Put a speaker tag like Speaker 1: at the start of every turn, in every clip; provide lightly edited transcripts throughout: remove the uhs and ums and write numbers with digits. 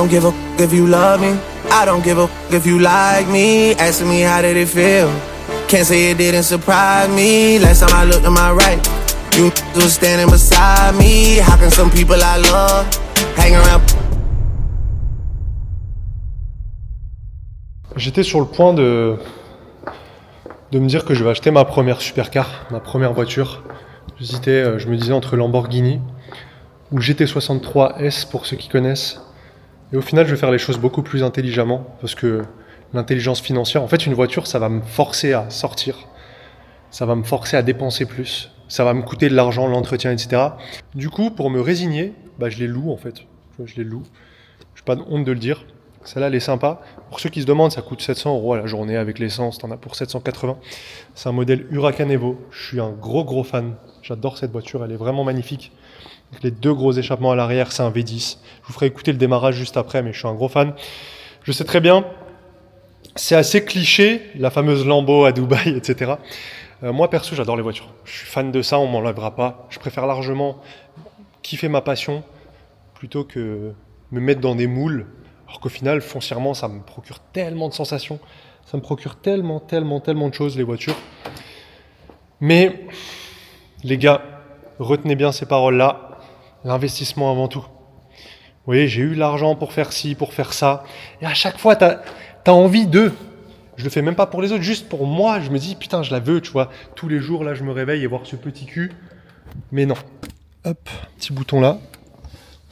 Speaker 1: don't give a if you love me. I don't give a if you like me. Asking me how did it feel. Can't say it didn't surprise me. Last time I looked to my right, you was standing beside me. How can some people I love hang around?
Speaker 2: J'étais sur le point de me dire que je vais acheter ma première supercar, ma première voiture. J'hésitais, je me disais entre Lamborghini ou GT63 S pour ceux qui connaissent. Et au final, je vais faire les choses beaucoup plus intelligemment parce que l'intelligence financière, en fait, une voiture, ça va me forcer à sortir, ça va me forcer à dépenser plus, ça va me coûter de l'argent, l'entretien, etc. Du coup, pour me résigner, je les loue en fait. Je les loue. Je n'ai pas honte de le dire. Celle-là, elle est sympa. Pour ceux qui se demandent, ça coûte 700 € à la journée avec l'essence. T'en as pour 780. C'est un modèle Huracan Evo. Je suis un gros fan. J'adore cette voiture. Elle est vraiment magnifique. Avec les deux gros échappements à l'arrière, c'est un V10. Je vous ferai écouter le démarrage juste après, mais je suis un gros fan. Je sais très bien, c'est assez cliché, la fameuse Lambo à Dubaï, etc. Moi, perso, j'adore les voitures. Je suis fan de ça, on m'enlèvera pas. Je préfère largement kiffer ma passion plutôt que me mettre dans des moules. Alors qu'au final, foncièrement, ça me procure tellement de sensations. Ça me procure tellement de choses, les voitures. Mais, les gars, retenez bien ces paroles-là. L'investissement avant tout. Vous voyez, j'ai eu l'argent pour faire ci, pour faire ça. Et à chaque fois, t'as envie de... Je le fais même pas pour les autres, juste pour moi. Je me dis, putain, je la veux, tu vois. Tous les jours, là, je me réveille et voir ce petit cul. Mais non. Hop, petit bouton là.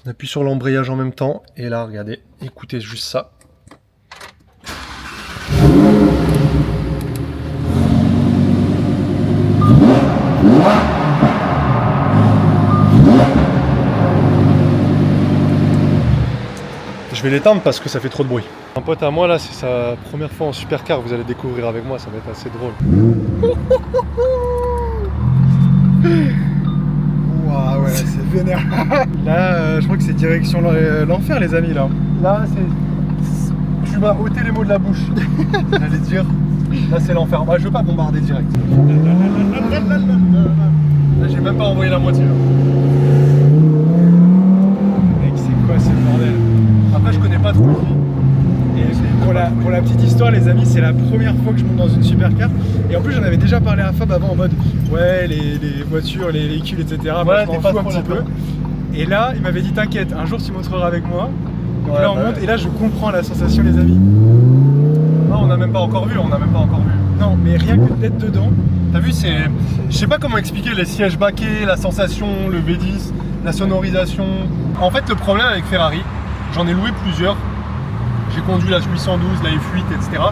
Speaker 2: On appuie sur l'embrayage en même temps. Et là, regardez, écoutez juste ça. Je vais l'éteindre parce que ça fait trop de bruit. Un pote à moi là, c'est sa première fois en supercar, vous allez découvrir avec moi, ça va être assez drôle.
Speaker 3: Waouh, ouais, c'est vénère. Là, je crois que c'est direction l'enfer, les amis, là.
Speaker 2: Là, c'est... Tu m'as ôté les mots de la bouche. J'allais dire, là c'est l'enfer. Moi, je veux pas bombarder direct. Là, j'ai même pas envoyé la moitié. Là.
Speaker 3: Mec, c'est quoi ce bordel?
Speaker 2: Après, je connais pas trop.
Speaker 3: Et pour la petite histoire, les amis, c'est la première fois que je monte dans une supercar. Et en plus, j'en avais déjà parlé à Fab avant en mode ouais, les voitures, les véhicules, etc.
Speaker 2: Ouais,
Speaker 3: je m'en fous un petit peu. Et là, il m'avait dit t'inquiète, un jour tu monteras avec moi. Donc là, on monte et là, je comprends la sensation, les amis.
Speaker 2: Non, on n'a même pas encore vu,
Speaker 3: Non, mais rien que d'être dedans.
Speaker 2: T'as vu, c'est... Je sais pas comment expliquer les sièges baquets, la sensation, le V10, la sonorisation. En fait, le problème avec Ferrari, j'en ai loué plusieurs. J'ai conduit la 812, la F8, etc.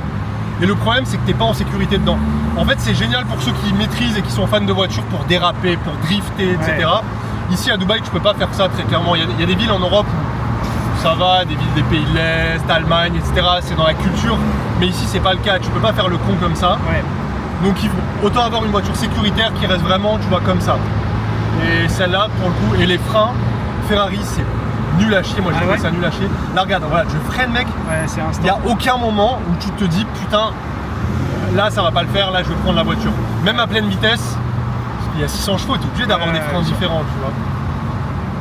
Speaker 2: Et le problème, c'est que t'es pas en sécurité dedans. En fait, c'est génial pour ceux qui maîtrisent et qui sont fans de voitures pour déraper, pour drifter, etc. Ouais. Ici, à Dubaï, tu peux pas faire ça très clairement. Il y a des villes en Europe où ça va, des villes des pays de l'Est, Allemagne, etc. C'est dans la culture. Mais ici, c'est pas le cas. Tu peux pas faire le con comme ça.
Speaker 3: Ouais.
Speaker 2: Donc, il faut autant avoir une voiture sécuritaire qui reste vraiment, tu vois, comme ça. Et celle-là, pour le coup, et les freins, Ferrari, c'est nul à chier. Moi, j'ai trouvé ça nul à chier. Là, regarde, voilà, je freine, mec.
Speaker 3: Ouais, c'est instant.
Speaker 2: Il n'y a aucun moment où tu te dis, putain, là, ça va pas le faire, là, je vais prendre la voiture. Même à pleine vitesse, parce qu'il y a 600 chevaux, tu es obligé d'avoir des freins différents, tu vois.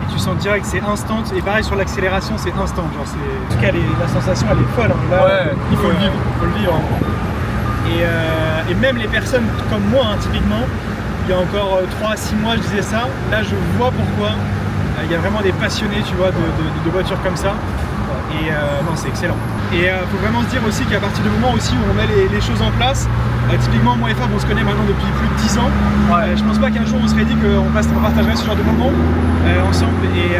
Speaker 3: Et tu sens direct que c'est instant. Et pareil, sur l'accélération, c'est instant. Genre, en tout cas, la sensation, elle est folle. Hein. Là,
Speaker 2: ouais, il faut le vivre.
Speaker 3: Il faut le vivre. Et même les personnes comme moi, hein, typiquement, il y a encore 3 à 6 mois, je disais ça. Là, je vois pourquoi. Il y a vraiment des passionnés, tu vois, de voitures comme ça. Et non, c'est excellent. Et il faut vraiment se dire aussi qu'à partir du moment aussi où on met les choses en place, typiquement moi et Fab, on se connaît maintenant depuis plus de 10 ans. Je pense pas qu'un jour on serait dit qu'on partagerait ce genre de moments ensemble. Et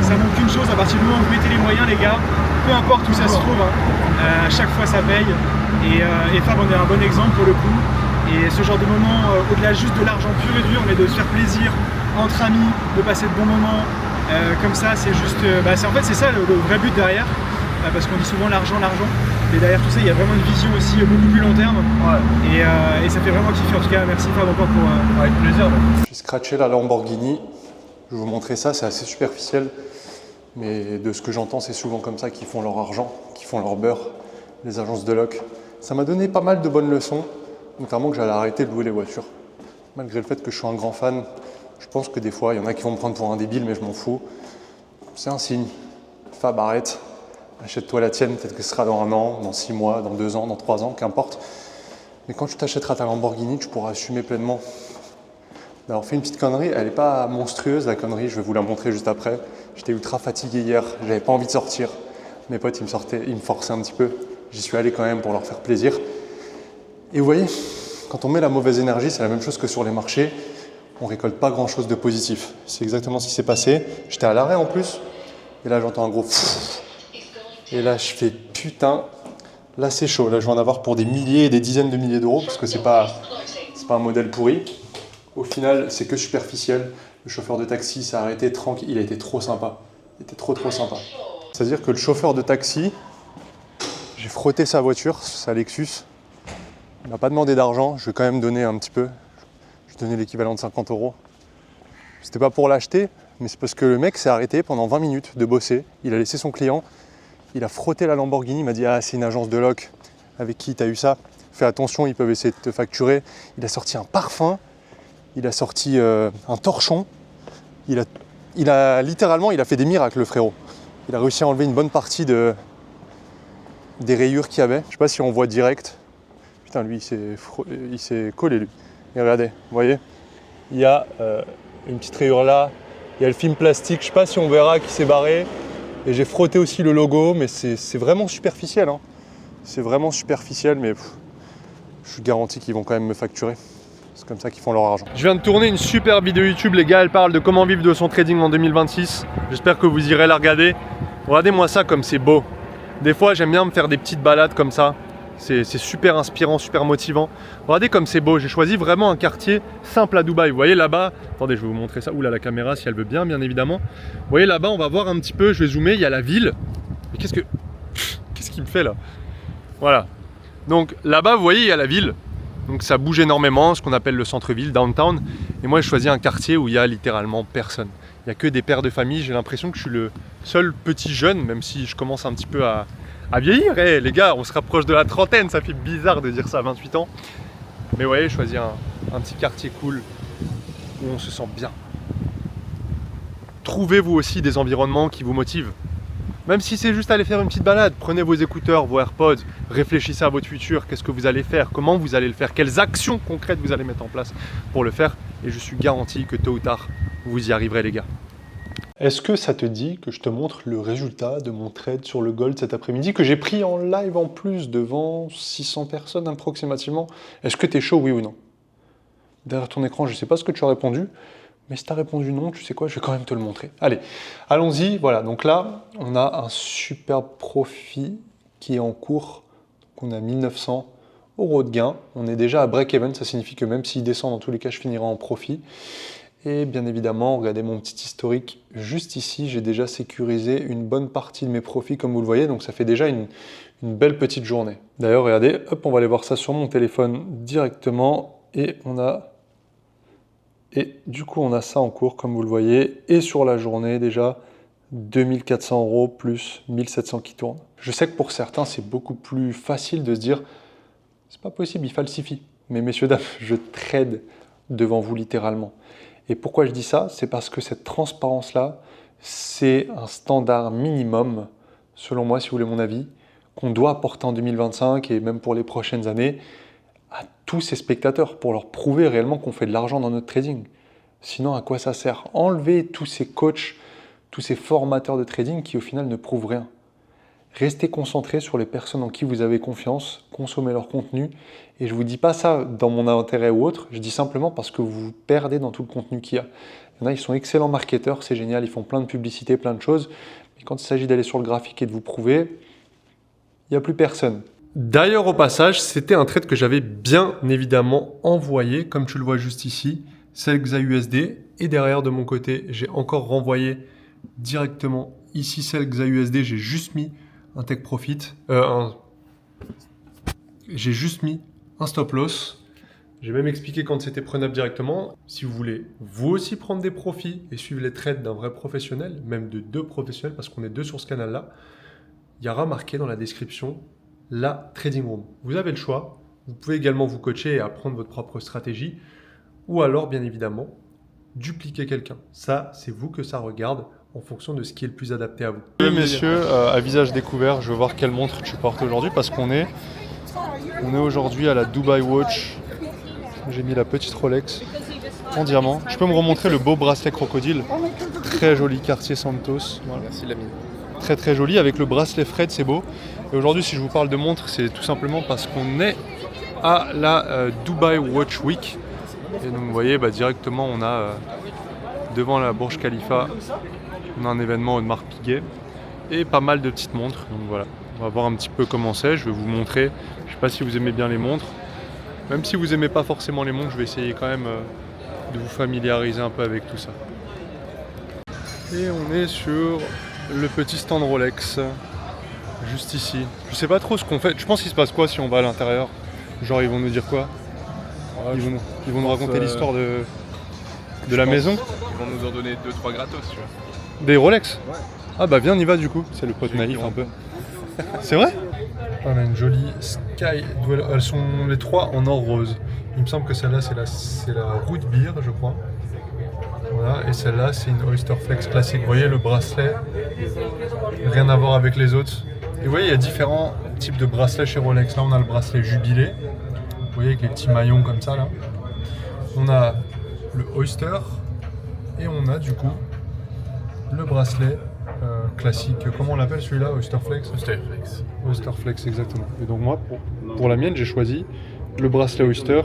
Speaker 3: ça manque qu'une chose, à partir du moment où vous mettez les moyens, les gars, peu importe où ça se trouve, hein, à chaque fois ça paye. Et Fab on est un bon exemple pour le coup. Et ce genre de moment, au-delà juste de l'argent pur et dur, mais de se faire plaisir entre amis, de passer de bons moments. Comme ça, c'est juste. En fait, c'est ça le vrai but derrière. Parce qu'on dit souvent l'argent. Mais derrière tout ça, il y a vraiment une vision aussi beaucoup plus long terme. Ouais. Et ça fait vraiment kiffer. En tout cas, merci Fab encore pour.
Speaker 2: Avec plaisir. J'ai scratché la Lamborghini. Je vais vous montrer ça, c'est assez superficiel. Mais de ce que j'entends, c'est souvent comme ça qu'ils font leur argent, qu'ils font leur beurre, les agences de loc. Ça m'a donné pas mal de bonnes leçons, notamment que j'allais arrêter de louer les voitures. Malgré le fait que je suis un grand fan. Je pense que des fois, il y en a qui vont me prendre pour un débile, mais je m'en fous. C'est un signe. Fab, arrête. Achète-toi la tienne, peut-être que ce sera dans 1 an, dans 6 mois, dans 2 ans, dans 3 ans, qu'importe. Mais quand tu t'achèteras ta Lamborghini, tu pourras assumer pleinement d'avoir fait une petite connerie. Elle n'est pas monstrueuse la connerie, je vais vous la montrer juste après. J'étais ultra fatigué hier, j'avais pas envie de sortir. Mes potes, ils me forçaient un petit peu. J'y suis allé quand même pour leur faire plaisir. Et vous voyez, quand on met la mauvaise énergie, c'est la même chose que sur les marchés. On ne récolte pas grand-chose de positif. C'est exactement ce qui s'est passé. J'étais à l'arrêt en plus. Et là, j'entends un gros pfff. Et là, je fais putain. Là, c'est chaud. Là, je vais en avoir pour des milliers et des dizaines de milliers d'euros parce que c'est pas un modèle pourri. Au final, c'est que superficiel. Le chauffeur de taxi s'est arrêté tranquille. Il a été trop sympa. Il était trop sympa. C'est-à-dire que le chauffeur de taxi, j'ai frotté sa voiture, sa Lexus. Il m'a pas demandé d'argent. Je vais quand même donner un petit peu. Je vais donner l'équivalent de 50 euros. C'était pas pour l'acheter, mais c'est parce que le mec s'est arrêté pendant 20 minutes de bosser. Il a laissé son client. Il a frotté la Lamborghini. Il m'a dit « Ah, c'est une agence de loc. Avec qui tu as eu ça ? Fais attention, ils peuvent essayer de te facturer. » Il a sorti un parfum. Il a sorti un torchon. Il a littéralement, il a fait des miracles, le frérot. Il a réussi à enlever une bonne partie des rayures qu'il y avait. Je sais pas si on voit direct. Putain, lui, il s'est collé, lui. Et regardez, vous voyez, il y a une petite rayure là. Il y a le film plastique, je sais pas si on verra, qui s'est barré. Et j'ai frotté aussi le logo, mais c'est vraiment superficiel. Hein. C'est vraiment superficiel, mais je suis garanti qu'ils vont quand même me facturer. C'est comme ça qu'ils font leur argent. Je viens de tourner une super vidéo YouTube, les gars. Elle parle de comment vivre de son trading en 2026. J'espère que vous irez la regarder. Regardez-moi ça comme c'est beau. Des fois, j'aime bien me faire des petites balades comme ça. C'est super inspirant, super motivant. Regardez comme c'est beau. J'ai choisi vraiment un quartier simple à Dubaï. Vous voyez là-bas, attendez, je vais vous montrer ça. Oula, la caméra, si elle veut bien évidemment. Vous voyez là-bas, on va voir un petit peu. Je vais zoomer. Il y a la ville. Mais qu'est-ce qu'il me fait là? Voilà. Donc là-bas, vous voyez, il y a la ville. Donc ça bouge énormément, ce qu'on appelle le centre-ville, downtown. Et moi, j'ai choisi un quartier où il y a littéralement personne. Il n'y a que des pères de famille. J'ai l'impression que je suis le seul petit jeune, même si je commence un petit peu à vieillir. Hey, les gars, on se rapproche de la trentaine. Ça fait bizarre de dire ça à 28 ans. Mais vous voyez, je choisis un petit quartier cool où on se sent bien. Trouvez-vous aussi des environnements qui vous motivent. Même si c'est juste aller faire une petite balade, prenez vos écouteurs, vos AirPods, réfléchissez à votre futur, qu'est-ce que vous allez faire, comment vous allez le faire, quelles actions concrètes vous allez mettre en place pour le faire. Et je suis garanti que tôt ou tard, vous y arriverez les gars. Est-ce que ça te dit que je te montre le résultat de mon trade sur le gold cet après-midi que j'ai pris en live en plus devant 600 personnes approximativement? Est-ce que tu es chaud, oui ou non? Derrière ton écran, je ne sais pas ce que tu as répondu. Mais si tu as répondu non, tu sais quoi, je vais quand même te le montrer. Allez, allons-y. Voilà, donc là, on a un super profit qui est en cours. Donc on a 1900 euros de gain. On est déjà à break-even, ça signifie que même s'il descend, dans tous les cas, je finirai en profit. Et bien évidemment, regardez mon petit historique. Juste ici, j'ai déjà sécurisé une bonne partie de mes profits, comme vous le voyez. Donc ça fait déjà une belle petite journée. D'ailleurs, regardez, hop, on va aller voir ça sur mon téléphone directement. Et du coup, on a ça en cours, comme vous le voyez. Et sur la journée, déjà, 2400 euros plus 1700 qui tournent. Je sais que pour certains, c'est beaucoup plus facile de se dire « c'est pas possible, il falsifie ». Mais messieurs, dames, je trade devant vous littéralement. Et pourquoi je dis ça? C'est parce que cette transparence-là, c'est un standard minimum, selon moi, si vous voulez mon avis, qu'on doit apporter en 2025 et même pour les prochaines années, à tous ces spectateurs pour leur prouver réellement qu'on fait de l'argent dans notre trading. Sinon, à quoi ça sert? Enlevez tous ces coachs, tous ces formateurs de trading qui au final ne prouvent rien. Restez concentrés sur les personnes en qui vous avez confiance, consommez leur contenu. Et je ne vous dis pas ça dans mon intérêt ou autre, je dis simplement parce que vous vous perdez dans tout le contenu qu'il y a. Il y en a, ils sont excellents marketeurs, c'est génial, ils font plein de publicités, plein de choses. Mais quand il s'agit d'aller sur le graphique et de vous prouver, il n'y a plus personne. D'ailleurs, au passage, c'était un trade que j'avais bien évidemment envoyé, comme tu le vois juste ici, CellXAUSD. Et derrière, de mon côté, j'ai encore renvoyé directement ici CellXAUSD. J'ai juste mis un take profit, j'ai juste mis un stop loss. J'ai même expliqué quand c'était prenable directement. Si vous voulez vous aussi prendre des profits et suivre les trades d'un vrai professionnel, même de 2 professionnels, parce qu'on est 2 sur ce canal-là, il y aura marqué dans la description la Trading Room. Vous avez le choix. Vous pouvez également vous coacher et apprendre votre propre stratégie. Ou alors, bien évidemment, dupliquer quelqu'un. Ça, c'est vous que ça regarde. en fonction de ce qui est le plus adapté à vous. Oui, messieurs, à visage découvert, je veux voir quelle montre tu portes aujourd'hui parce qu'on est aujourd'hui à la Dubai Watch. J'ai mis la petite Rolex en diamant. Je peux me remontrer le beau bracelet crocodile. Très joli Cartier Santos. Voilà.
Speaker 4: Merci l'ami.
Speaker 2: Très très joli avec le bracelet Fred, c'est beau. Et aujourd'hui, si je vous parle de montre, c'est tout simplement parce qu'on est à la Dubai Watch Week. Et donc vous voyez, directement on a devant la Burj Khalifa, on a un événement Audemars Piguet et pas mal de petites montres. Donc voilà, on va voir un petit peu comment c'est. Je vais vous montrer. Je sais pas si vous aimez bien les montres. Même si vous aimez pas forcément les montres, je vais essayer quand même de vous familiariser un peu avec tout ça. Et on est sur le petit stand Rolex, juste ici. Je sais pas trop ce qu'on fait. Je pense qu'il se passe quoi si on va à l'intérieur? Genre ils vont nous dire quoi? Ils vont nous raconter l'histoire de la maison?
Speaker 4: Ils vont nous en donner 2-3 gratos, tu vois.
Speaker 2: Des Rolex?
Speaker 4: Ouais.
Speaker 2: Ah bah viens, on y va du coup. C'est le pote naïf un peu. C'est vrai? On a une jolie Sky Dweller. Elles sont les trois en or rose. Il me semble que celle-là c'est la Root Beer, je crois. Voilà, et celle-là c'est une Oyster Flex classique. Vous voyez le bracelet, rien à voir avec les autres. Et vous voyez, il y a différents types de bracelets chez Rolex. Là on a le bracelet jubilé. Vous voyez avec les petits maillons comme ça là. On a le Oyster et on a du coup le bracelet classique. Comment on l'appelle celui-là? Oyster Flex? Oyster Flex, exactement. Et donc moi, pour la mienne, j'ai choisi le bracelet Oyster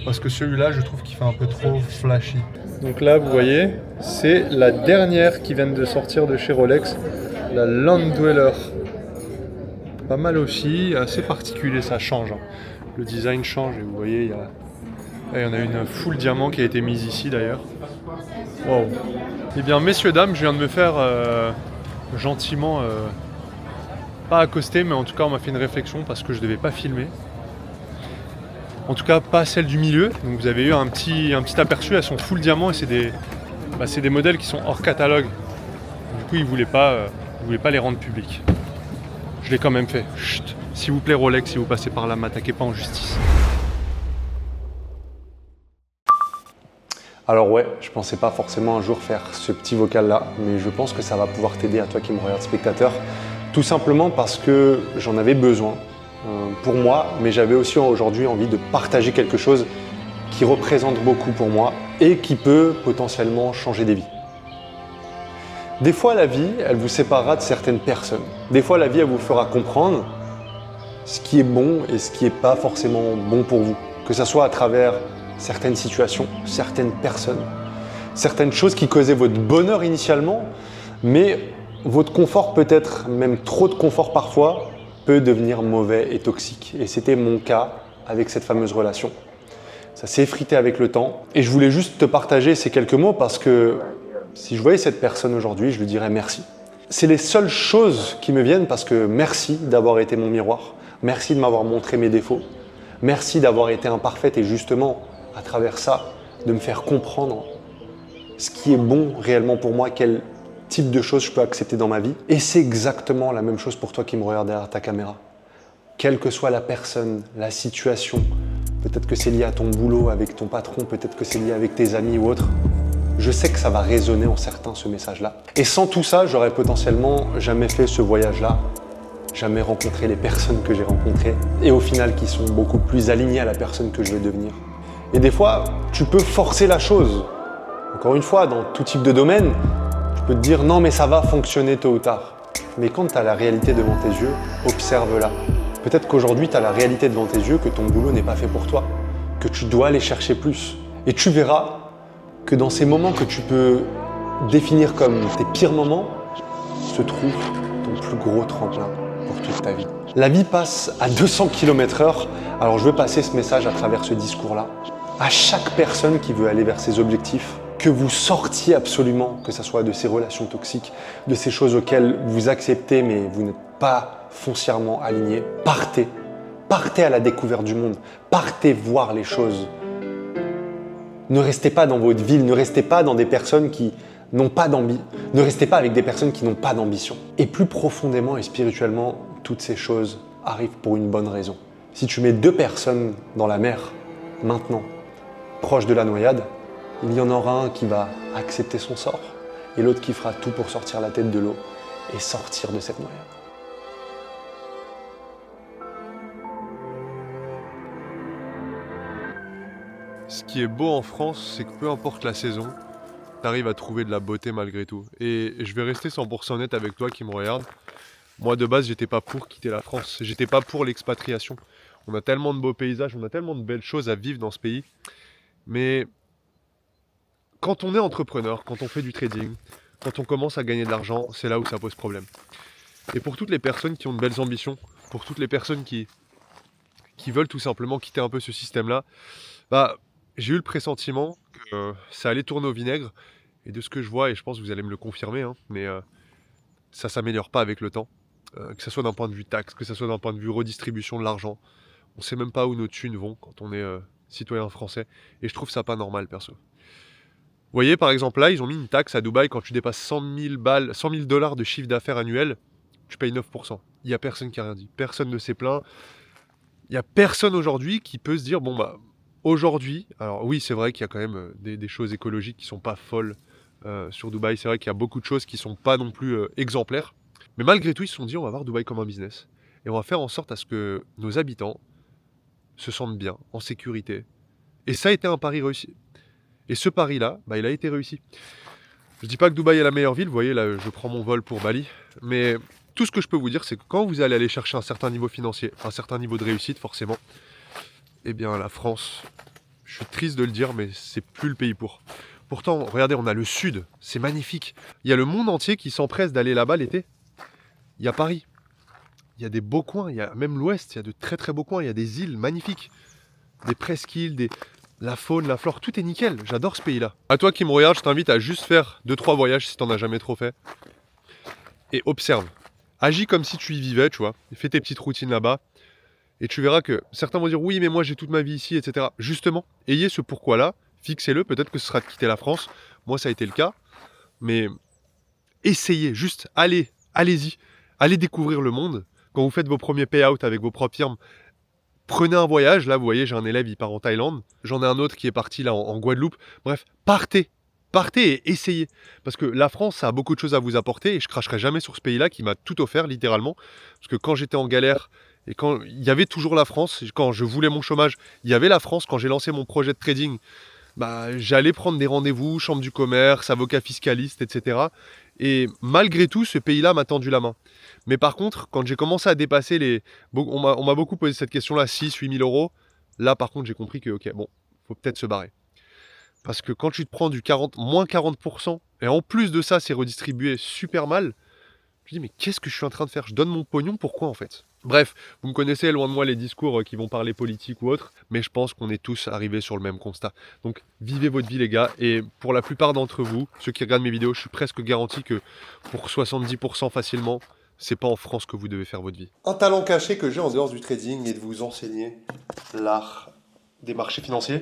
Speaker 2: parce que celui-là, je trouve qu'il fait un peu trop flashy. Donc là, vous voyez, c'est la dernière qui vient de sortir de chez Rolex, la Land Dweller. Pas mal aussi, assez particulier, ça change. Hein. Le design change et vous voyez, il y en a une full diamant qui a été mise ici d'ailleurs. Wow. Eh bien, messieurs, dames, je viens de me faire gentiment, pas accoster, mais en tout cas, on m'a fait une réflexion parce que je ne devais pas filmer. En tout cas, pas celle du milieu. Donc, vous avez eu un petit aperçu, elles sont full diamant et c'est des modèles qui sont hors catalogue. Du coup, ils ne voulaient pas les rendre publics. Je l'ai quand même fait. Chut. S'il vous plaît, Rolex, si vous passez par là, m'attaquez pas en justice.
Speaker 5: Alors ouais, je pensais pas forcément un jour faire ce petit vocal là, mais je pense que ça va pouvoir t'aider à toi qui me regarde spectateur, tout simplement parce que j'en avais besoin pour moi, mais j'avais aussi aujourd'hui envie de partager quelque chose qui représente beaucoup pour moi et qui peut potentiellement changer des vies. Des fois la vie, elle vous séparera de certaines personnes. Des fois la vie, elle vous fera comprendre ce qui est bon et ce qui n'est pas forcément bon pour vous, que ce soit à travers certaines situations, certaines personnes, certaines choses qui causaient votre bonheur initialement, mais votre confort peut-être, même trop de confort parfois, peut devenir mauvais et toxique. Et c'était mon cas avec cette fameuse relation. Ça s'est effrité avec le temps et je voulais juste te partager ces quelques mots parce que si je voyais cette personne aujourd'hui, je lui dirais merci. C'est les seules choses qui me viennent parce que merci d'avoir été mon miroir, merci de m'avoir montré mes défauts, merci d'avoir été imparfaite et justement, à travers ça, de me faire comprendre ce qui est bon réellement pour moi, quel type de choses je peux accepter dans ma vie. Et c'est exactement la même chose pour toi qui me regarde derrière ta caméra. Quelle que soit la personne, la situation, peut-être que c'est lié à ton boulot, avec ton patron, peut-être que c'est lié avec tes amis ou autre, je sais que ça va résonner en certains ce message-là. Et sans tout ça, j'aurais potentiellement jamais fait ce voyage-là, jamais rencontré les personnes que j'ai rencontrées et au final qui sont beaucoup plus alignées à la personne que je veux devenir. Et des fois, tu peux forcer la chose. Encore une fois, dans tout type de domaine, tu peux te dire non mais ça va fonctionner tôt ou tard. Mais quand tu as la réalité devant tes yeux, observe-la. Peut-être qu'aujourd'hui, tu as la réalité devant tes yeux que ton boulot n'est pas fait pour toi, que tu dois aller chercher plus. Et tu verras que dans ces moments que tu peux définir comme tes pires moments, se trouve ton plus gros tremplin pour toute ta vie. La vie passe à 200 km/h, alors je veux passer ce message à travers ce discours-là. À chaque personne qui veut aller vers ses objectifs, que vous sortiez absolument, que ce soit de ces relations toxiques, de ces choses auxquelles vous acceptez mais vous n'êtes pas foncièrement aligné, partez. Partez à la découverte du monde, partez voir les choses. Ne restez pas dans votre ville, ne restez pas dans des personnes qui n'ont pas d'ambition, ne restez pas avec des personnes qui n'ont pas d'ambition. Et plus profondément et spirituellement, toutes ces choses arrivent pour une bonne raison. Si tu mets deux personnes dans la mer, maintenant, proche de la noyade, il y en aura un qui va accepter son sort et l'autre qui fera tout pour sortir la tête de l'eau et sortir de cette noyade.
Speaker 6: Ce qui est beau en France, c'est que peu importe la saison, t'arrives à trouver de la beauté malgré tout. Et je vais rester 100% honnête avec toi qui me regarde. Moi de base, j'étais pas pour quitter la France, j'étais pas pour l'expatriation. On a tellement de beaux paysages, on a tellement de belles choses à vivre dans ce pays. Mais quand on est entrepreneur, quand on fait du trading, quand on commence à gagner de l'argent, c'est là où ça pose problème. Et pour toutes les personnes qui ont de belles ambitions, pour toutes les personnes qui veulent tout simplement quitter un peu ce système-là, bah, j'ai eu le pressentiment que ça allait tourner au vinaigre. Et de ce que je vois, et je pense que vous allez me le confirmer, hein, mais ça s'améliore pas avec le temps. Que ce soit d'un point de vue taxe, que ce soit d'un point de vue redistribution de l'argent. On sait même pas où nos thunes vont quand on est citoyen français. Et je trouve ça pas normal, perso. Vous voyez, par exemple, là, ils ont mis une taxe à Dubaï quand tu dépasses 100 000 $ de chiffre d'affaires annuel, tu payes 9%. Il n'y a personne qui a rien dit. Personne ne s'est plaint. Il n'y a personne aujourd'hui qui peut se dire, bon, bah, aujourd'hui, alors oui, c'est vrai qu'il y a quand même des choses écologiques qui sont pas folles sur Dubaï. C'est vrai qu'il y a beaucoup de choses qui sont pas non plus exemplaires. Mais malgré tout, ils se sont dit, on va voir Dubaï comme un business. Et on va faire en sorte à ce que nos habitants se sentent bien, en sécurité. Et ça a été un pari réussi. Et ce pari-là, bah, il a été réussi. Je dis pas que Dubaï est la meilleure ville, vous voyez, là, je prends mon vol pour Bali. Mais tout ce que je peux vous dire, c'est que quand vous allez aller chercher un certain niveau financier, un certain niveau de réussite, forcément, eh bien, la France, je suis triste de le dire, mais c'est plus le pays pour. Pourtant, regardez, on a le sud, c'est magnifique. Il y a le monde entier qui s'empresse d'aller là-bas l'été. Il y a Paris, il y a des beaux coins, il y a même l'ouest, il y a de très très beaux coins, il y a des îles magnifiques, des presqu'îles, la faune, la flore, tout est nickel, j'adore ce pays-là. À toi qui me regarde, je t'invite à juste faire 2-3 voyages si t'en as jamais trop fait. Et observe, agis comme si tu y vivais, tu vois, fais tes petites routines là-bas, et tu verras que certains vont dire oui mais moi j'ai toute ma vie ici, etc. Justement, ayez ce pourquoi-là, fixez-le, peut-être que ce sera de quitter la France, moi ça a été le cas, mais essayez, juste allez-y. Allez découvrir le monde. Quand vous faites vos premiers payouts avec vos propres firmes, prenez un voyage. Là, vous voyez, j'ai un élève, il part en Thaïlande. J'en ai un autre qui est parti là en Guadeloupe. Bref, partez. Partez et essayez. Parce que la France, ça a beaucoup de choses à vous apporter et je cracherai jamais sur ce pays-là qui m'a tout offert, littéralement. Parce que quand j'étais en galère et quand il y avait toujours la France, quand je voulais mon chômage, il y avait la France. Quand j'ai lancé mon projet de trading, bah, j'allais prendre des rendez-vous, chambre du commerce, avocat fiscaliste, etc. Et malgré tout, ce pays-là m'a tendu la main. Mais par contre, quand j'ai commencé à dépasser les... On m'a beaucoup posé cette question-là, 6-8 000 euros. Là, par contre, j'ai compris que, ok, bon, faut peut-être se barrer. Parce que quand tu te prends du moins 40%, et en plus de ça, c'est redistribué super mal, je me dis, mais qu'est-ce que je suis en train de faire? Je donne mon pognon, pourquoi en fait? Bref, vous me connaissez, loin de moi les discours qui vont parler politique ou autre, mais je pense qu'on est tous arrivés sur le même constat. Donc, vivez votre vie les gars, et pour la plupart d'entre vous, ceux qui regardent mes vidéos, je suis presque garanti que pour 70% facilement, c'est pas en France que vous devez faire votre vie.
Speaker 5: Un talent caché que j'ai en dehors du trading est de vous enseigner l'art des marchés financiers.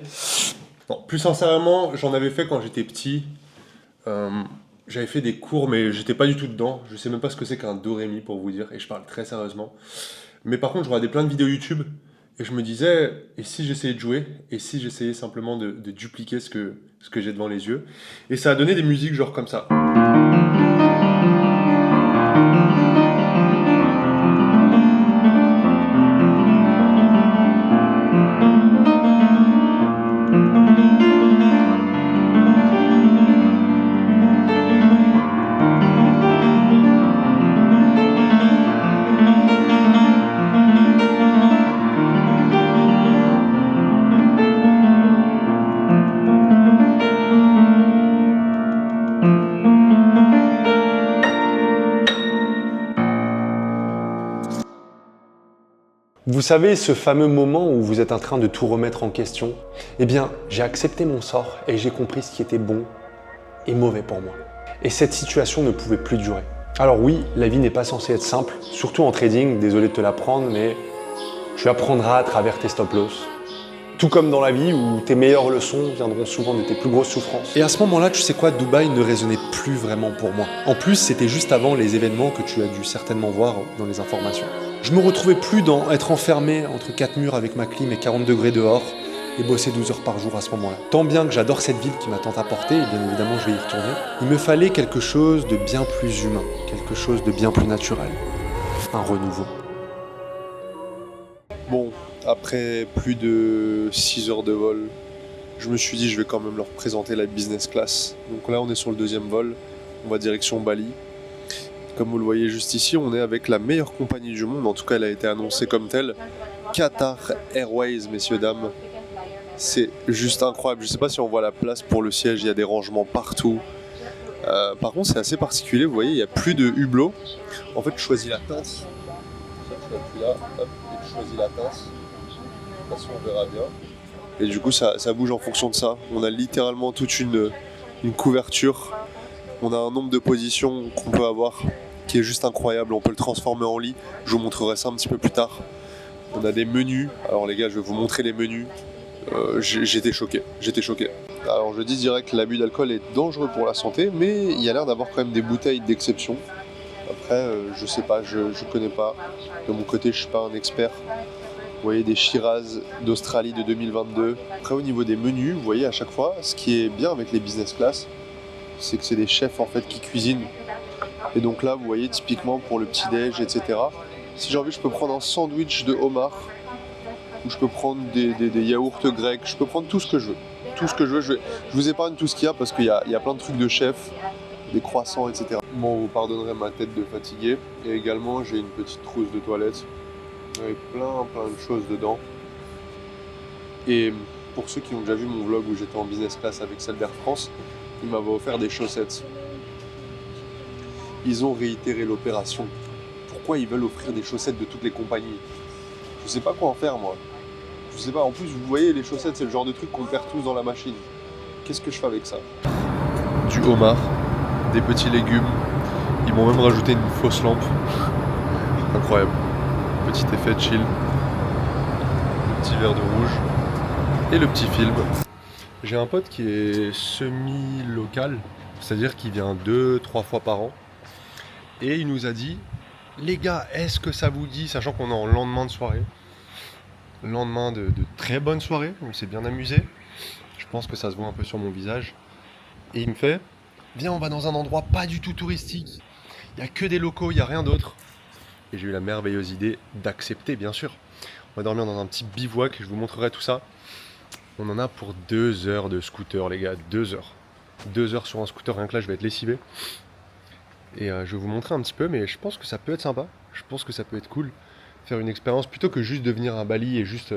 Speaker 6: Non, plus sincèrement, j'en avais fait quand j'étais petit. J'avais fait des cours, mais j'étais pas du tout dedans. Je sais même pas ce que c'est qu'un do-ré-mi pour vous dire, et je parle très sérieusement. Mais par contre, je regardais plein de vidéos YouTube, et je me disais, et si j'essayais de jouer, et si j'essayais simplement de dupliquer ce que j'ai devant les yeux. Et ça a donné des musiques genre comme ça.
Speaker 5: Vous savez, ce fameux moment où vous êtes en train de tout remettre en question, eh bien, j'ai accepté mon sort et j'ai compris ce qui était bon et mauvais pour moi. Et cette situation ne pouvait plus durer. Alors oui, la vie n'est pas censée être simple, surtout en trading, désolé de te l'apprendre, mais tu apprendras à travers tes stop-loss. Tout comme dans la vie où tes meilleures leçons viendront souvent de tes plus grosses souffrances.
Speaker 7: Et à ce moment-là, tu sais quoi, Dubaï ne résonnait plus vraiment pour moi. En plus, c'était juste avant les événements que tu as dû certainement voir dans les informations. Je me retrouvais plus dans être enfermé entre 4 murs avec ma clim et 40 degrés dehors.
Speaker 5: et bosser 12 heures par jour à ce moment-là. Tant bien que j'adore cette ville qui m'a tant apporté, et bien évidemment je vais y retourner, il me fallait quelque chose de bien plus humain, quelque chose de bien plus naturel, un renouveau.
Speaker 6: Bon, après plus de 6 heures de vol, je me suis dit je vais quand même leur présenter la business class. Donc là on est sur le 2e vol, on va direction Bali. Comme vous le voyez juste ici, on est avec la meilleure compagnie du monde, en tout cas elle a été annoncée comme telle, Qatar Airways, messieurs, dames. C'est juste incroyable, je sais pas si on voit la place pour le siège, il y a des rangements partout. Par contre c'est assez particulier, vous voyez, il n'y a plus de hublot. En fait je choisis la pince, je appuie là, hop, et je choisis la pince. De toute façon on verra bien. Et du coup ça bouge en fonction de ça. On a littéralement toute une couverture. On a un nombre de positions qu'on peut avoir qui est juste incroyable. On peut le transformer en lit. Je vous montrerai ça un petit peu plus tard. On a des menus. Alors les gars, je vais vous montrer les menus. J'étais choqué. Alors je dis direct que l'abus d'alcool est dangereux pour la santé, mais il y a l'air d'avoir quand même des bouteilles d'exception. Après, je sais pas, je connais pas. De mon côté, je suis pas un expert. Vous voyez des Shiraz d'Australie de 2022. Après au niveau des menus, vous voyez à chaque fois, ce qui est bien avec les business class, c'est que c'est des chefs en fait qui cuisinent. Et donc là, vous voyez typiquement pour le petit-déj, etc. Si j'ai envie, je peux prendre un sandwich de homard, ou je peux prendre des yaourts grecs, je peux prendre tout ce que je veux. Tout ce que je veux, je vous épargne tout ce qu'il y a parce qu'il y a plein de trucs de chef, des croissants, etc. Bon, vous pardonnerez ma tête de fatigué. Et également, j'ai une petite trousse de toilette avec plein de choses dedans. Et pour ceux qui ont déjà vu mon vlog où j'étais en business class avec celle d'Air France, ils m'avaient offert des chaussettes. Ils ont réitéré l'opération. Pourquoi ils veulent offrir des chaussettes de toutes les compagnies? Je sais pas quoi en faire moi. Je sais pas, en plus vous voyez les chaussettes c'est le genre de truc qu'on perd tous dans la machine. Qu'est-ce que je fais avec ça? Du homard, des petits légumes, ils m'ont même rajouté une fausse lampe. Incroyable. Petit effet de chill. Le petit verre de rouge. Et le petit film. J'ai un pote qui est semi-local, c'est-à-dire qu'il vient 2-3 fois par an. Et il nous a dit, les gars, est-ce que ça vous dit, sachant qu'on est en lendemain de soirée, lendemain de très bonne soirée, on s'est bien amusé, je pense que ça se voit un peu sur mon visage, et il me fait, viens on va dans un endroit pas du tout touristique, il n'y a que des locaux, il n'y a rien d'autre. Et j'ai eu la merveilleuse idée d'accepter, bien sûr. On va dormir dans un petit bivouac, je vous montrerai tout ça. On en a pour 2 heures de scooter, les gars, 2 heures. 2 heures sur un scooter, rien que là, je vais être lessivé. Et je vais vous montrer un petit peu, mais je pense que ça peut être sympa. Je pense que ça peut être cool. Faire une expérience, plutôt que juste de venir à Bali et juste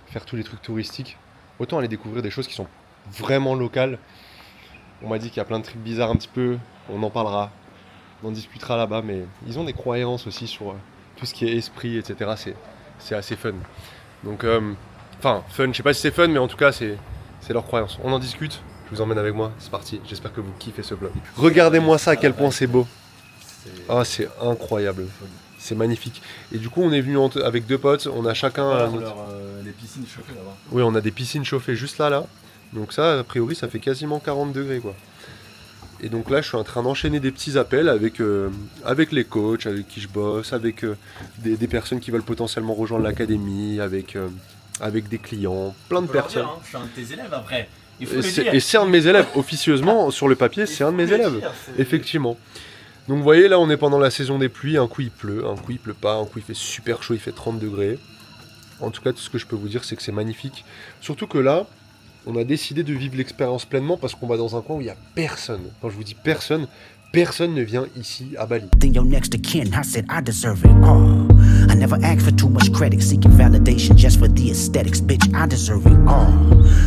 Speaker 6: faire tous les trucs touristiques. Autant aller découvrir des choses qui sont vraiment locales. On m'a dit qu'il y a plein de trucs bizarres un petit peu. On en parlera. On en discutera là-bas, mais ils ont des croyances aussi sur tout ce qui est esprit, etc. C'est assez fun. Donc, fun, je sais pas si c'est fun, mais en tout cas, c'est leur croyance. On en discute, je vous emmène avec moi, c'est parti. J'espère que vous kiffez ce vlog. Regardez-moi ça, à quel point c'est beau. Ah, c'est incroyable. C'est magnifique. Et du coup, on est venu avec 2 potes, on a chacun...
Speaker 8: les piscines chauffées là-bas.
Speaker 6: Oui, on a des piscines chauffées juste là. Donc ça, a priori, ça fait quasiment 40 degrés, quoi. Et donc là, je suis en train d'enchaîner des petits appels avec les coachs, avec qui je bosse, avec des personnes qui veulent potentiellement rejoindre l'académie, avec des clients, plein de personnes.
Speaker 8: Je suis un de tes élèves après. Il faut le dire.
Speaker 6: Et c'est un de mes élèves, officieusement, sur le papier, c'est un de mes élèves, effectivement. Donc vous voyez, là, on est pendant la saison des pluies, un coup il pleut, un coup il pleut pas, un coup il fait super chaud, il fait 30 degrés. En tout cas, tout ce que je peux vous dire, c'est que c'est magnifique. Surtout que là, on a décidé de vivre l'expérience pleinement parce qu'on va dans un coin où il n'y a personne. Quand je vous dis personne, personne ne vient ici à Bali.
Speaker 9: Then your next of kin, I said I deserve it all. I never asked for too much credit, seeking validation just for the aesthetics. Bitch, I deserve it all.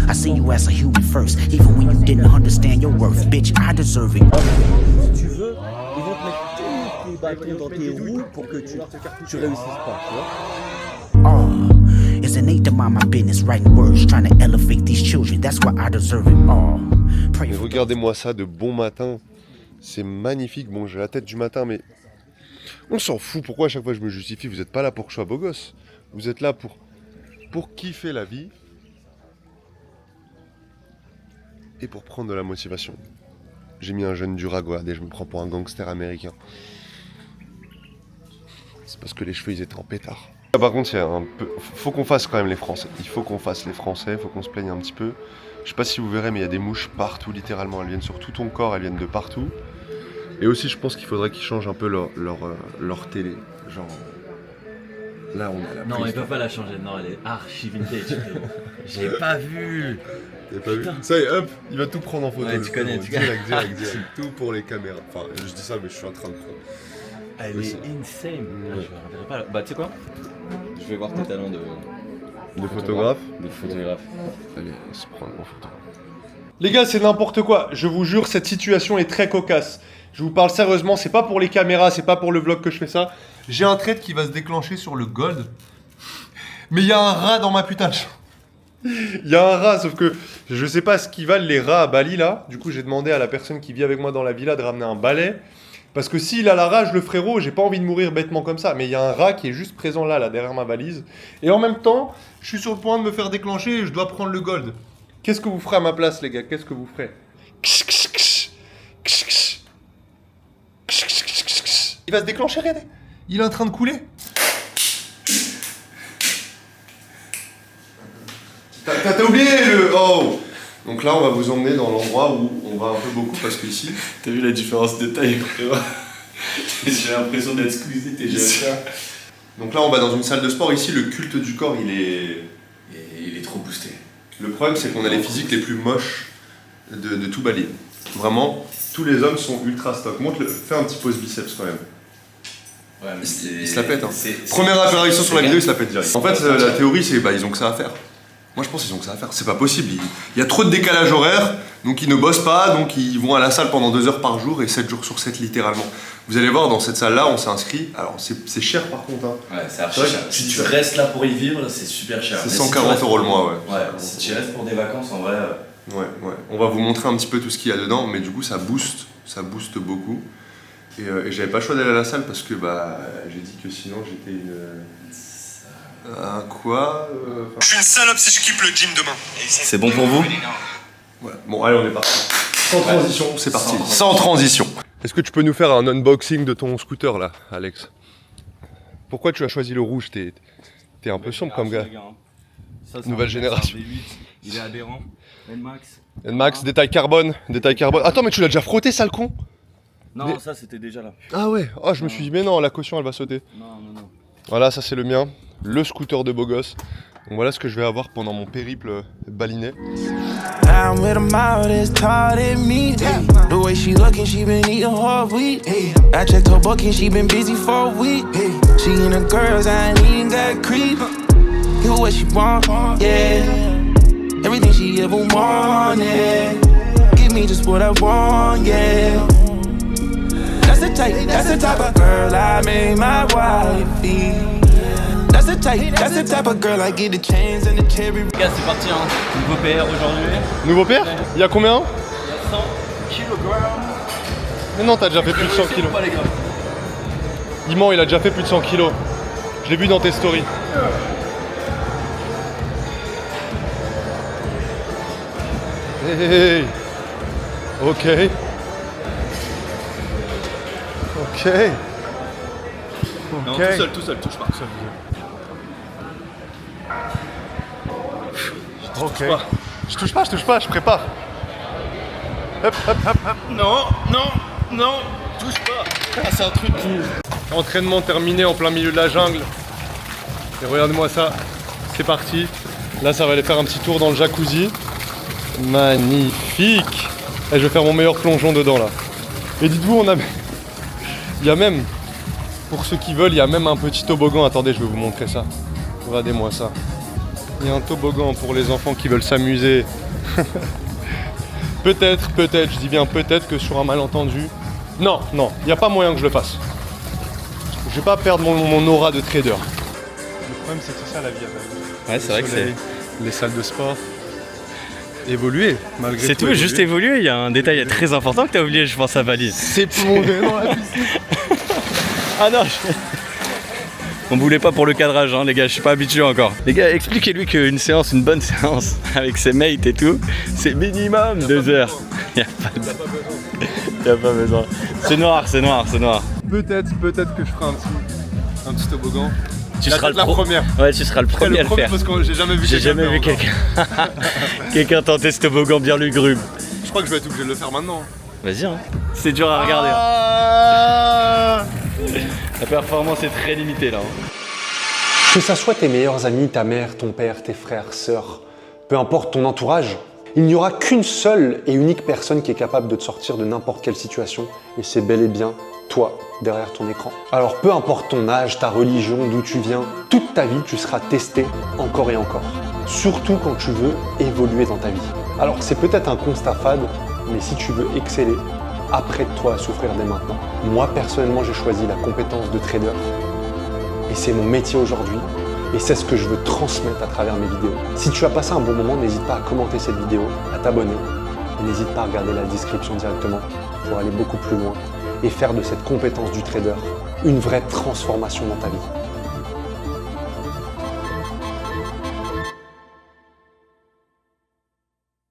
Speaker 9: I see you as a human first, even when you didn't understand your worth. Bitch, I deserve it all.
Speaker 10: Si tu veux, ils vont te mettre tous tes bâtons dans tes roues pour que tu réussisses pas, tu vois.
Speaker 9: All. It's innate to mind my business, writing words, trying to elevate these children. That's why I deserve it all.
Speaker 6: Mais regardez-moi ça de bon matin. C'est magnifique. Bon, j'ai la tête du matin, mais on s'en fout. Pourquoi à chaque fois je me justifie? Vous n'êtes pas là pour que je sois beau gosse. Vous êtes là pour kiffer la vie et pour prendre de la motivation. J'ai mis un jeune Durag, regardez, je me prends pour un gangster américain. C'est parce que les cheveux, ils étaient en pétard. Ah, par contre, il y a un peu... faut qu'on fasse quand même les Français. Il faut qu'on fasse les Français, il faut qu'on se plaigne un petit peu. Je sais pas si vous verrez, mais il y a des mouches partout, littéralement. Elles viennent sur tout ton corps, elles viennent de partout. Et aussi, je pense qu'il faudrait qu'ils changent un peu leur télé. Genre... Là, on a la
Speaker 8: Non, ils peuvent pas la changer. Non, elle est archi vintage. J'ai pas vu.
Speaker 6: T'as pas vu? Ça y est, hop, il va tout prendre en photo.
Speaker 8: Ouais, tu connais.
Speaker 6: Direct. Tout pour les caméras. Enfin, je dis ça, mais je suis en train de prendre.
Speaker 8: Elle est insane. Ah, je ne regarderai pas. Bah, tu sais quoi? Je vais voir tes talents
Speaker 6: de photographe.
Speaker 8: De photographe.
Speaker 6: Allez, on se prend en photo.
Speaker 2: Les gars, c'est n'importe quoi. Je vous jure, cette situation est très cocasse. Je vous parle sérieusement, c'est pas pour les caméras, c'est pas pour le vlog que je fais ça. J'ai un trade qui va se déclencher sur le gold. Mais il y a un rat dans ma putain de chambre. Il y a un rat, sauf que je sais pas ce qu'ils valent les rats à Bali là. Du coup, j'ai demandé à la personne qui vit avec moi dans la villa de ramener un balai. Parce que s'il a la rage, le frérot, j'ai pas envie de mourir bêtement comme ça. Mais il y a un rat qui est juste présent là, derrière ma valise. Et en même temps, je suis sur le point de me faire déclencher et je dois prendre le gold. Qu'est-ce que vous ferez à ma place, les gars? Qu'est-ce que vous ferez? Il va se déclencher, regardez. Il est en train de couler.
Speaker 6: T'as oublié le... Oh. Donc là, on va vous emmener dans l'endroit où on va un peu beaucoup parce qu'ici...
Speaker 8: T'as vu la différence de taille? J'ai l'impression d'être squeezé, t'es jeune.
Speaker 6: Donc là, on va dans une salle de sport. Ici, le culte du corps, il est
Speaker 8: trop boosté.
Speaker 6: Le problème, c'est qu'on a les physiques les plus moches de tout Bali. Vraiment, tous les hommes sont ultra stock. Fais un petit pose biceps quand même.
Speaker 8: Ouais, mais
Speaker 6: il se la pète. Hein. Première apparition sur la vidéo, il se la pète direct. En fait, la théorie, c'est ils ont que ça à faire. Moi, je pense qu'ils ont que ça à faire. C'est pas possible. Il y a trop de décalage horaire, donc ils ne bossent pas, donc ils vont à la salle pendant 2 heures par jour et 7 jours sur 7 littéralement. Vous allez voir, dans cette salle-là, on s'est inscrit. Alors, c'est cher par contre. Hein.
Speaker 8: Ouais, c'est archi cher. Si tu restes là pour y vivre, c'est super cher.
Speaker 6: C'est 140 € le mois, ouais.
Speaker 8: Ouais, si tu restes pour des vacances, en vrai...
Speaker 6: Ouais. On va vous montrer un petit peu tout ce qu'il y a dedans, mais du coup, ça booste beaucoup. Et j'avais pas le choix d'aller à la salle parce que j'ai dit que sinon j'étais une... Un quoi
Speaker 11: Je suis une salope si je quitte le gym demain.
Speaker 8: C'est bon pour vous?
Speaker 6: Voilà. Bon, allez, on est parti. Sans transition, c'est parti. Sans transition. Est-ce que tu peux nous faire un unboxing de ton scooter là, Alex? Pourquoi tu as choisi le rouge? T'es un peu sombre comme gars.
Speaker 8: Ça,
Speaker 6: Nouvelle génération.
Speaker 8: Il est adhérent. NMAX.
Speaker 6: NMAX, détail carbone. Attends, mais tu l'as déjà frotté, sale con?
Speaker 8: Non, ça c'était déjà là.
Speaker 6: Ah ouais. Oh, je me suis dit, mais non, la caution elle va sauter.
Speaker 8: Non.
Speaker 6: Voilà, ça c'est le mien. Le scooter de beau gosse. Donc voilà ce que je vais avoir pendant mon périple balinais.
Speaker 1: I'm with a mouth that's taller than me. The way she looking, she been eating hard wheat. I checked her booking, she been busy for a week. She and the girls, I ain't even got creep. Get what she want, yeah. Everything she ever wanted. Give me just what I want, yeah. That's the type of girl I made my wifey. That's the type of girl I get the chains and the cherry.
Speaker 8: Les gars, c'est parti, hein. Nouveau PR aujourd'hui.
Speaker 2: Nouveau père? Il y a combien?
Speaker 8: Il y a 100 kg.
Speaker 2: Mais non, t'as déjà fait plus de 100 kilos. Il ment, il a déjà fait plus de 100 kilos. Je l'ai vu dans tes stories. Hey. Ok.
Speaker 8: Non, tout seul, touche pas.
Speaker 2: Ok. Je touche pas, je prépare. Hop.
Speaker 8: Non, touche pas. Ah, c'est un truc qui...
Speaker 2: Entraînement terminé en plein milieu de la jungle. Et regarde-moi ça. C'est parti. Là, ça va aller faire un petit tour dans le jacuzzi. Magnifique. Et je vais faire mon meilleur plongeon dedans là. Et dites-vous, il y a même, pour ceux qui veulent, il y a même un petit toboggan. Attendez, je vais vous montrer ça. Regardez-moi ça. Il y a un toboggan pour les enfants qui veulent s'amuser. Peut-être, je dis bien peut-être que sur un malentendu. Non, il n'y a pas moyen que je le fasse. Je vais pas perdre mon aura de trader. Le problème, c'est que c'est ça la vie.
Speaker 8: Ouais, c'est vrai que c'est...
Speaker 2: Les salles de sport. Évoluer, malgré tout.
Speaker 8: C'est tout, juste évoluer. Il y a un détail très important que t'as oublié, je pense, à Bali.
Speaker 2: C'est plonger dans la piscine.
Speaker 8: Ah non, on voulait pas pour le cadrage, hein, les gars, je suis pas habitué encore. Les gars, expliquez-lui qu'une séance, une bonne séance, avec ses mates et tout, c'est minimum 2 heures. Y a pas besoin. C'est noir.
Speaker 2: Peut-être que je ferai un petit toboggan.
Speaker 8: Tu
Speaker 6: Là,
Speaker 8: seras
Speaker 6: c'est la première.
Speaker 8: Ouais, tu seras le premier à le faire.
Speaker 6: Parce que j'ai jamais vu
Speaker 8: J'ai
Speaker 6: quelqu'un
Speaker 8: jamais vu
Speaker 6: faire
Speaker 8: quelqu'un tenter ce toboggan bien lugubre.
Speaker 6: Je crois que je vais être obligé de le faire maintenant.
Speaker 8: Vas-y, hein. C'est dur à regarder. La performance est très limitée là.
Speaker 5: Que ça soit tes meilleurs amis, ta mère, ton père, tes frères, sœurs, peu importe ton entourage, il n'y aura qu'une seule et unique personne qui est capable de te sortir de n'importe quelle situation, et c'est bel et bien toi, derrière ton écran. Alors peu importe ton âge, ta religion, d'où tu viens, toute ta vie tu seras testé encore et encore. Surtout quand tu veux évoluer dans ta vie. Alors c'est peut-être un constat fade, mais si tu veux exceller, apprête-toi à souffrir dès maintenant. Moi personnellement j'ai choisi la compétence de trader, et c'est mon métier aujourd'hui, et c'est ce que je veux transmettre à travers mes vidéos. Si tu as passé un bon moment, n'hésite pas à commenter cette vidéo, à t'abonner, et n'hésite pas à regarder la description directement pour aller beaucoup plus loin et faire de cette compétence du trader une vraie transformation dans ta vie.